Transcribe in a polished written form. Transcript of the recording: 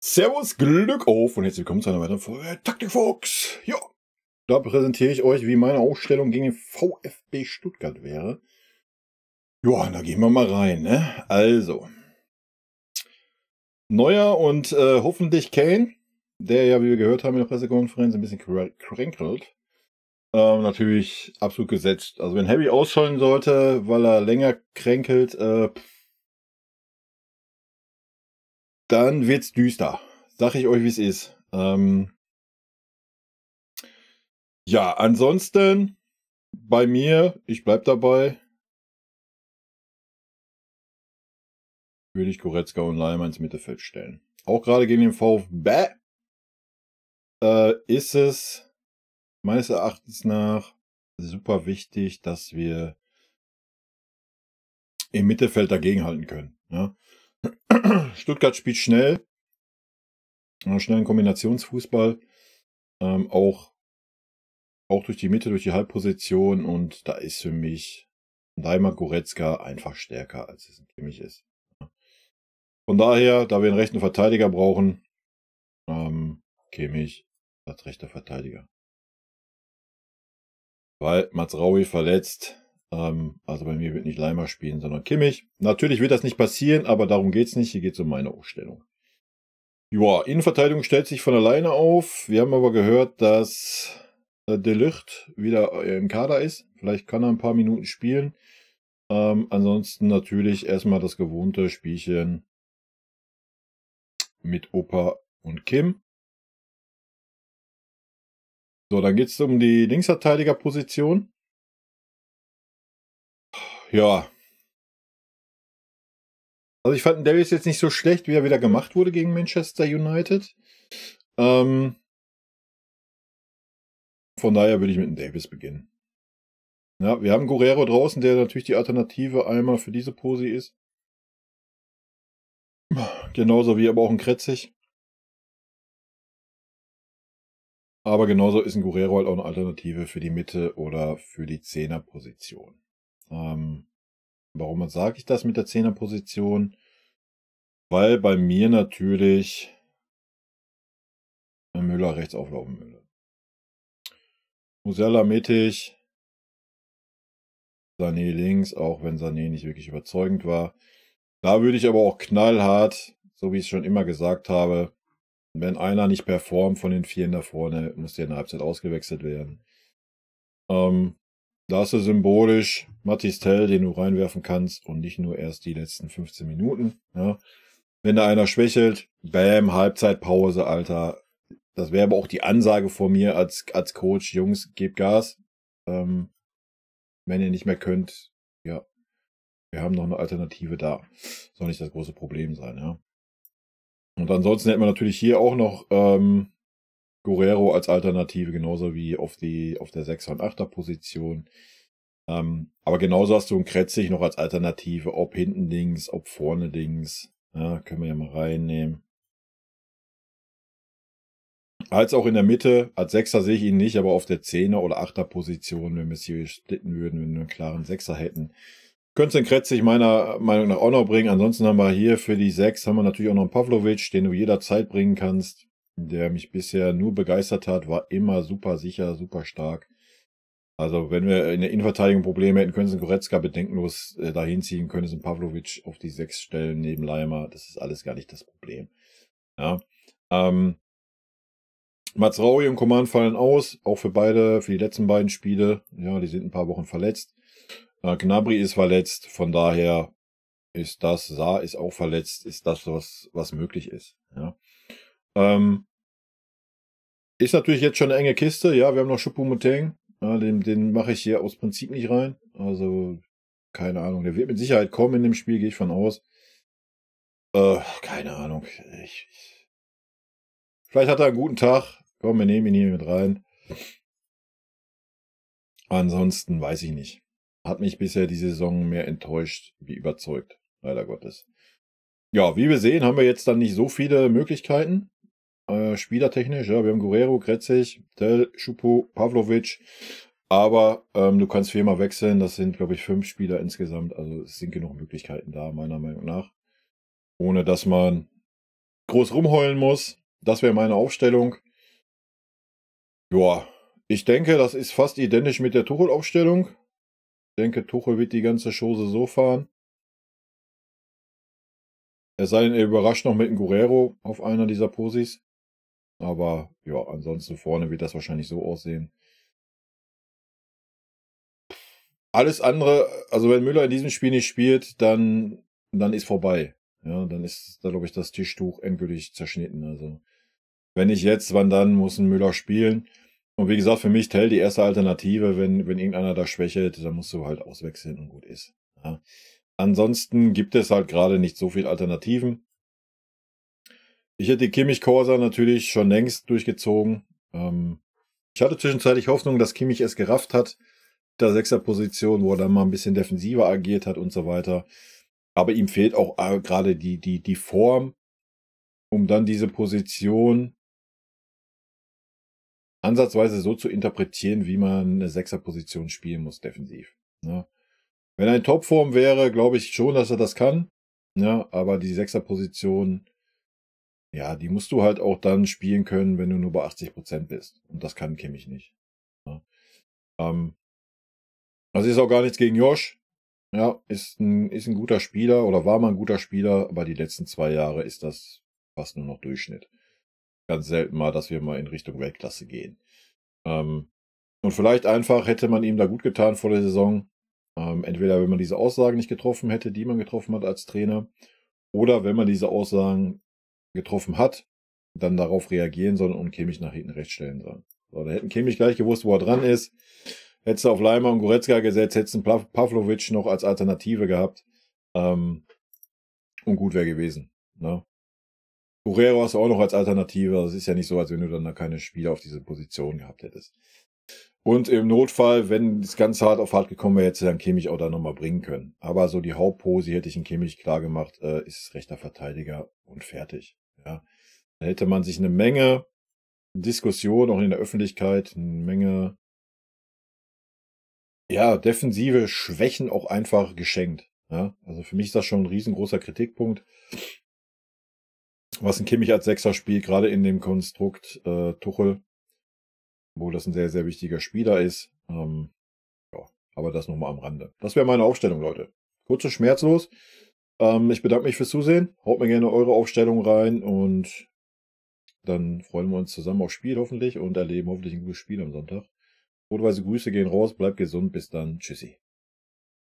Servus, Glück auf und herzlich willkommen zu einer weiteren Folge Taktikfuchs. Ja, da präsentiere ich euch, wie meine Aufstellung gegen den VfB Stuttgart wäre. Ja, da gehen wir mal rein, ne? Also, Neuer und hoffentlich Kane, der ja, wie wir gehört haben in der Pressekonferenz, ein bisschen kränkelt. Natürlich absolut gesetzt. Also wenn Harry ausfallen sollte, weil er länger kränkelt, dann wird's düster. Sag ich euch, wie es ist. Ja, ansonsten bei mir, ich bleib dabei, würde ich Goretzka und Leimer ins Mittelfeld stellen. Auch gerade gegen den VfB ist es meines Erachtens nach super wichtig, dass wir im Mittelfeld dagegenhalten können. Ja. Stuttgart spielt schnell, schnellen Kombinationsfußball, auch durch die Mitte, durch die Halbposition, und da ist für mich Leimer Goretzka einfach stärker, als es für mich ist. Von daher, da wir einen rechten Verteidiger brauchen, Kimmich als rechter Verteidiger. Weil Mazraoui verletzt, also bei mir wird nicht Leimer spielen, sondern Kimmich. Natürlich wird das nicht passieren, aber darum geht's nicht. Hier geht's um meine Aufstellung. Ja, Innenverteidigung stellt sich von alleine auf. Wir haben aber gehört, dass De Ligt wieder im Kader ist. Vielleicht kann er ein paar Minuten spielen. Ansonsten natürlich erstmal das gewohnte Spielchen mit Opa und Kim. So, dann geht's um die Linksverteidigerposition. Ja. Also ich fand Davies jetzt nicht so schlecht, wie er wieder gemacht wurde gegen Manchester United. Von daher würde ich mit dem Davies beginnen. Ja, wir haben Guerrero draußen, der natürlich die Alternative einmal für diese Posi ist. Genauso wie aber auch ein Kretzig. Aber genauso ist ein Guerrero halt auch eine Alternative für die Mitte oder für die Zehnerposition. Warum sage ich das mit der Zehnerposition? Weil bei mir natürlich Müller rechts auflaufen würde. Musiala mittig, Sané links, auch wenn Sané nicht wirklich überzeugend war. Da würde ich aber auch knallhart, so wie ich es schon immer gesagt habe, wenn einer nicht performt von den Vieren da vorne, muss der in der Halbzeit ausgewechselt werden. Da hast du symbolisch Mathys Tell, den du reinwerfen kannst und nicht nur erst die letzten 15 Minuten. Ja. Wenn da einer schwächelt, bam, Halbzeitpause, Alter. Das wäre aber auch die Ansage von mir als Coach, Jungs, gebt Gas. Wenn ihr nicht mehr könnt, ja, wir haben noch eine Alternative da. Soll nicht das große Problem sein, ja. Und ansonsten hätten wir natürlich hier auch noch Guerrero als Alternative, genauso wie auf der 6er und 8er Position. Aber genauso hast du einen Kretzig noch als Alternative, ob hinten links, ob vorne links. Ja, können wir ja mal reinnehmen. Als auch in der Mitte, als Sechser sehe ich ihn nicht, aber auf der 10er oder 8er Position, wenn wir es hier splitten würden, wenn wir einen klaren Sechser hätten, könnte den Kretzig meiner Meinung nach auch noch bringen. Ansonsten haben wir hier für die 6 haben wir natürlich auch noch einen Pavlovic, den du jederzeit bringen kannst, der mich bisher nur begeistert hat, war immer super sicher, super stark. Also wenn wir in der Innenverteidigung Probleme hätten, können sie Goretzka bedenkenlos dahin ziehen, können sie einen Pavlovic auf die 6 stellen neben Leimer. Das ist alles gar nicht das Problem. Ja. Mazraoui und Coman fallen aus, auch für die letzten beiden Spiele. Ja, die sind ein paar Wochen verletzt. Gnabry ist verletzt, von daher ist Saar ist auch verletzt, ist das, was möglich ist. Ja. Ist natürlich jetzt schon eine enge Kiste. Ja, wir haben noch Choupo-Moting. Ja, den mache ich hier aus Prinzip nicht rein. Also, keine Ahnung. Der wird mit Sicherheit kommen in dem Spiel, gehe ich von aus. Keine Ahnung. Vielleicht hat er einen guten Tag. Komm, wir nehmen ihn hier mit rein. Ansonsten weiß ich nicht. Hat mich bisher die Saison mehr enttäuscht wie überzeugt. Leider Gottes. Ja, wie wir sehen, haben wir jetzt dann nicht so viele Möglichkeiten. Spielertechnisch, ja, wir haben Guerrero, Kretzig, Tell, Choupo, Pavlovic. Aber du kannst 4-mal wechseln. Das sind, glaube ich, 5 Spieler insgesamt. Also es sind genug Möglichkeiten da, meiner Meinung nach. Ohne dass man groß rumheulen muss. Das wäre meine Aufstellung. Ja, ich denke, das ist fast identisch mit der Tuchel-Aufstellung. Ich denke, Tuchel wird die ganze Chose so fahren. Es sei denn, er überrascht noch mit einem Guerrero auf einer dieser Posis. Aber ja, ansonsten vorne wird das wahrscheinlich so aussehen. Alles andere, also wenn Müller in diesem Spiel nicht spielt, dann ist vorbei. Ja, dann ist da, glaube ich, das Tischtuch endgültig zerschnitten. Also wenn nicht jetzt, wann dann, muss ein Müller spielen. Und wie gesagt, für mich Tell die erste Alternative, wenn irgendeiner da schwächelt, dann musst du halt auswechseln und gut ist. Ja. Ansonsten gibt es halt gerade nicht so viele Alternativen. Ich hätte Kimmich-Korsa natürlich schon längst durchgezogen. Ich hatte zwischenzeitlich Hoffnung, dass Kimmich es gerafft hat, der Sechserposition, wo er dann mal ein bisschen defensiver agiert hat und so weiter. Aber ihm fehlt auch gerade die Form, um dann diese Position ansatzweise so zu interpretieren, wie man eine Sechserposition spielen muss, defensiv. Ja. Wenn er in Topform wäre, glaube ich schon, dass er das kann. Ja, aber die Sechserposition, ja, die musst du halt auch dann spielen können, wenn du nur bei 80% bist. Und das kann Kimmich nicht. Ja. Also ist auch gar nichts gegen Josh. Ja, ist ein guter Spieler oder war mal ein guter Spieler, aber die letzten 2 Jahre ist das fast nur noch Durchschnitt. Ganz selten mal, dass wir mal in Richtung Weltklasse gehen. Und vielleicht einfach hätte man ihm da gut getan vor der Saison. Entweder wenn man diese Aussagen nicht getroffen hätte, die man getroffen hat als Trainer, oder wenn man diese Aussagen getroffen hat, dann darauf reagieren sollen und Kimmich nach hinten rechts stellen sollen. So, da hätten Kimmich gleich gewusst, wo er dran ist. Hättest du auf Leimer und Goretzka gesetzt, hättest du Pavlovic noch als Alternative gehabt. Und gut wäre gewesen. Ne? Guerrero hast du auch noch als Alternative. Das ist ja nicht so, als wenn du dann da keine Spieler auf diese Position gehabt hättest. Und im Notfall, wenn es ganz hart auf hart gekommen wäre, hätte dann Kimmich auch da nochmal bringen können. Aber so die Hauptpose hätte ich in Kimmich klar gemacht, ist rechter Verteidiger und fertig. Ja. Da hätte man sich eine Menge Diskussion auch in der Öffentlichkeit, eine Menge defensive Schwächen auch einfach geschenkt. Ja. Also für mich ist das schon ein riesengroßer Kritikpunkt, was ein Kimmich als Sechser spielt, gerade in dem Konstrukt Tuchel, wo das ein sehr, sehr wichtiger Spieler ist. Aber das nochmal am Rande. Das wäre meine Aufstellung, Leute. Kurz und schmerzlos. Ich bedanke mich fürs Zusehen. Haut mir gerne eure Aufstellung rein und dann freuen wir uns zusammen aufs Spiel hoffentlich und erleben hoffentlich ein gutes Spiel am Sonntag. Rot-weiße Grüße gehen raus, bleibt gesund, bis dann. Tschüssi.